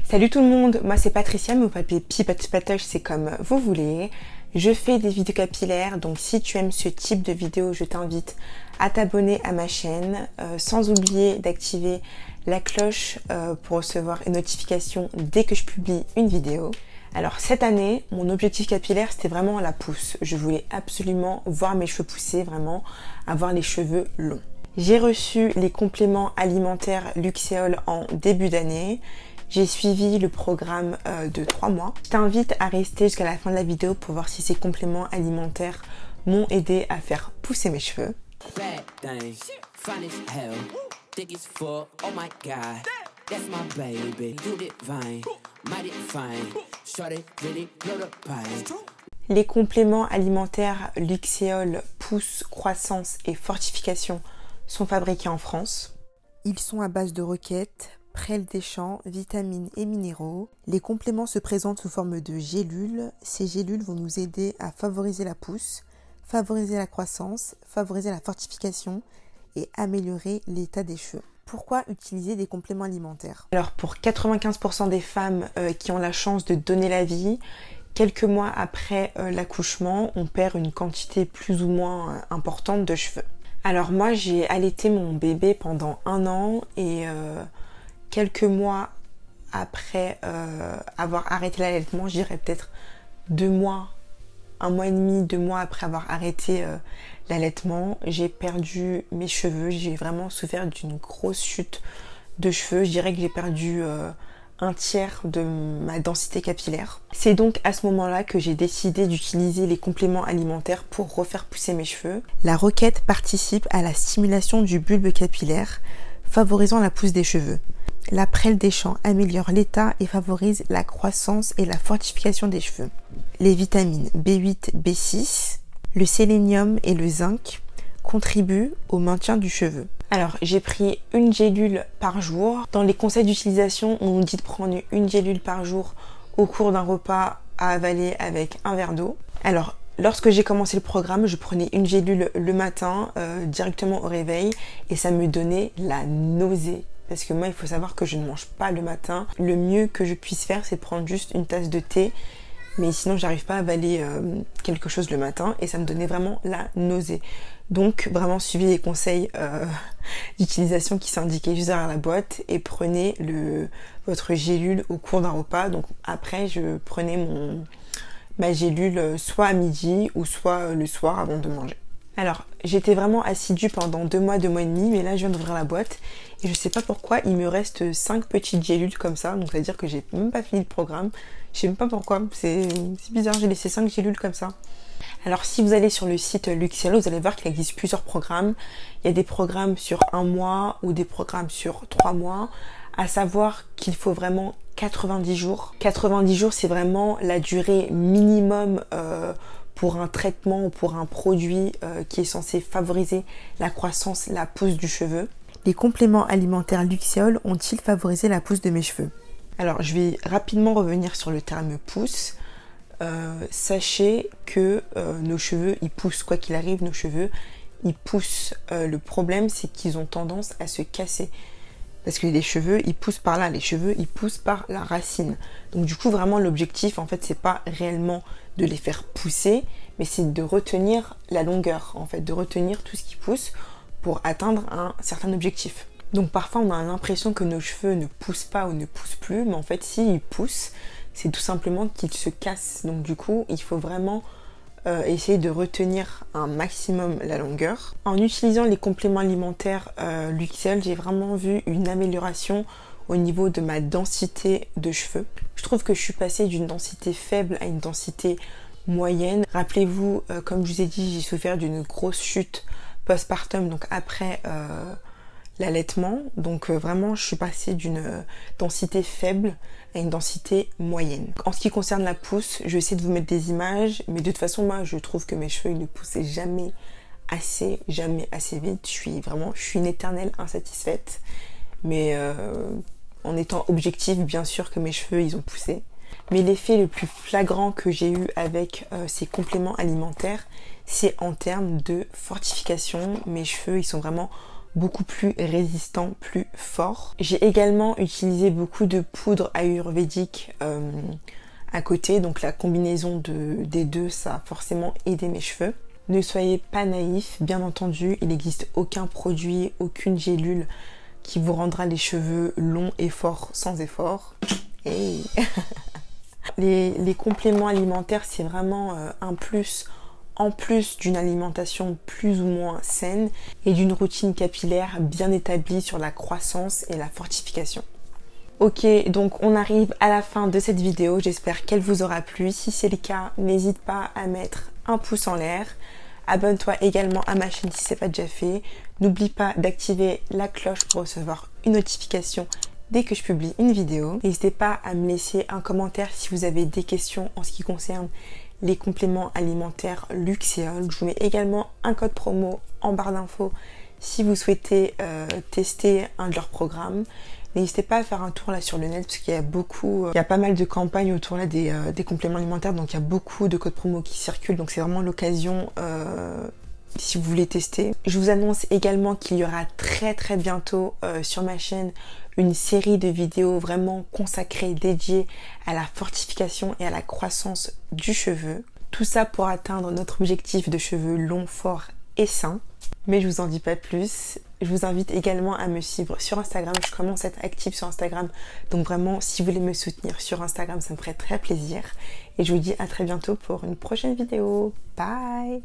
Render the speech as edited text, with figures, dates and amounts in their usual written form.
Salut tout le monde, moi c'est Patricia, mais vous pouvez m'appeler Patoche, c'est comme vous voulez. Je fais des vidéos capillaires, donc si tu aimes ce type de vidéo, je t'invite à t'abonner à ma chaîne, sans oublier d'activer la cloche pour recevoir une notification dès que je publie une vidéo. Alors cette année, mon objectif capillaire, c'était vraiment la pousse. Je voulais absolument voir mes cheveux pousser, vraiment avoir les cheveux longs. J'ai reçu les compléments alimentaires Luxéol en début d'année. J'ai suivi le programme de 3 mois. Je t'invite à rester jusqu'à la fin de la vidéo pour voir si ces compléments alimentaires m'ont aidé à faire pousser mes cheveux. Les compléments alimentaires Luxéol Pousse, Croissance et Fortification sont fabriqués en France. Ils sont à base de roquettes, prêle des champs, vitamines et minéraux. Les compléments se présentent sous forme de gélules. Ces gélules vont nous aider à favoriser la pousse, favoriser la croissance, favoriser la fortification et améliorer l'état des cheveux. Pourquoi utiliser des compléments alimentaires? Alors pour 95% des femmes qui ont la chance de donner la vie, quelques mois après l'accouchement, on perd une quantité plus ou moins importante de cheveux. Alors moi j'ai allaité mon bébé pendant 1 an et quelques mois après avoir arrêté l'allaitement, je dirais peut-être 2 mois, 1 mois et demi, 2 mois après avoir arrêté l'allaitement, j'ai perdu mes cheveux. J'ai vraiment souffert d'une grosse chute de cheveux. Je dirais que j'ai perdu 1/3 de ma densité capillaire. C'est donc à ce moment-là que j'ai décidé d'utiliser les compléments alimentaires pour refaire pousser mes cheveux. La roquette participe à la stimulation du bulbe capillaire, favorisant la pousse des cheveux. La prêle des champs améliore l'état et favorise la croissance et la fortification des cheveux. Les vitamines B8, B6, le sélénium et le zinc contribuent au maintien du cheveu. Alors j'ai pris une gélule par jour. Dans les conseils d'utilisation, on nous dit de prendre une gélule par jour au cours d'un repas à avaler avec un verre d'eau. Alors lorsque j'ai commencé le programme, je prenais une gélule le matin directement au réveil et ça me donnait la nausée. Parce que moi, il faut savoir que je ne mange pas le matin. Le mieux que je puisse faire, c'est de prendre juste une tasse de thé. Mais sinon, j'arrive pas à avaler quelque chose le matin et ça me donnait vraiment la nausée. Donc, vraiment, suivez les conseils d'utilisation qui s'indiquaient juste derrière la boîte et prenez votre gélule au cours d'un repas. Donc, après, je prenais ma gélule soit à midi ou soit le soir avant de manger. Alors, j'étais vraiment assidue pendant 2 mois, 2 mois et demi, mais là, je viens d'ouvrir la boîte et je sais pas pourquoi, il me reste 5 petites gélules comme ça, donc ça veut dire que j'ai même pas fini le programme. Je sais même pas pourquoi, c'est bizarre, j'ai laissé 5 gélules comme ça. Alors, si vous allez sur le site Luxéol, vous allez voir qu'il existe plusieurs programmes. Il y a des programmes sur 1 mois ou des programmes sur 3 mois, à savoir qu'il faut vraiment 90 jours. 90 jours, c'est vraiment la durée minimum pour un traitement ou pour un produit qui est censé favoriser la croissance, la pousse du cheveu. Les compléments alimentaires Luxéol ont-ils favorisé la pousse de mes cheveux? Alors, je vais rapidement revenir sur le terme pousse. Sachez que nos cheveux, ils poussent, quoi qu'il arrive, nos cheveux, ils poussent. Le problème, c'est qu'ils ont tendance à se casser. Parce que les cheveux, ils poussent par là, les cheveux, ils poussent par la racine. Donc du coup, vraiment, l'objectif, en fait, c'est pas réellement de les faire pousser, mais c'est de retenir la longueur, en fait, de retenir tout ce qui pousse pour atteindre un certain objectif. Donc parfois, on a l'impression que nos cheveux ne poussent pas ou ne poussent plus, mais en fait, s'ils poussent, c'est tout simplement qu'ils se cassent. Donc du coup, il faut vraiment essayer de retenir un maximum la longueur. En utilisant les compléments alimentaires Luxéol, j'ai vraiment vu une amélioration au niveau de ma densité de cheveux. Je trouve que je suis passée d'une densité faible à une densité moyenne. Rappelez-vous, comme je vous ai dit, j'ai souffert d'une grosse chute postpartum, donc après l'allaitement. Donc vraiment, je suis passée d'une densité faible à une densité moyenne. En ce qui concerne la pousse, je vais essayer de vous mettre des images, mais de toute façon, moi, je trouve que mes cheveux, ils ne poussaient jamais assez vite. Je suis une éternelle insatisfaite. Mais en étant objective, bien sûr que mes cheveux, ils ont poussé. Mais l'effet le plus flagrant que j'ai eu avec ces compléments alimentaires, c'est en termes de fortification. Mes cheveux, ils sont vraiment beaucoup plus résistant, plus fort. J'ai également utilisé beaucoup de poudre ayurvédique à côté, donc la combinaison des deux, ça a forcément aidé mes cheveux. Ne soyez pas naïfs, bien entendu, il n'existe aucun produit, aucune gélule qui vous rendra les cheveux longs et forts sans effort. Hey. Les compléments alimentaires, c'est vraiment un plus en plus d'une alimentation plus ou moins saine et d'une routine capillaire bien établie sur la croissance et la fortification. Ok, donc on arrive à la fin de cette vidéo, j'espère qu'elle vous aura plu. Si c'est le cas, n'hésite pas à mettre un pouce en l'air. Abonne-toi également à ma chaîne si ce n'est pas déjà fait. N'oublie pas d'activer la cloche pour recevoir une notification dès que je publie une vidéo. N'hésitez pas à me laisser un commentaire si vous avez des questions en ce qui concerne les compléments alimentaires Luxéol. Je vous mets également un code promo en barre d'infos si vous souhaitez tester un de leurs programmes. N'hésitez pas à faire un tour là sur le net parce qu'il y a beaucoup, il y a pas mal de campagnes autour là des compléments alimentaires, donc il y a beaucoup de codes promo qui circulent, donc c'est vraiment l'occasion si vous voulez tester. Je vous annonce également qu'il y aura très bientôt sur ma chaîne une série de vidéos vraiment consacrées, dédiées à la fortification et à la croissance du cheveu. Tout ça pour atteindre notre objectif de cheveux longs, forts et sains. Mais je vous en dis pas plus. Je vous invite également à me suivre sur Instagram. Je commence à être active sur Instagram. Donc vraiment, si vous voulez me soutenir sur Instagram, ça me ferait très plaisir. Et je vous dis à très bientôt pour une prochaine vidéo. Bye!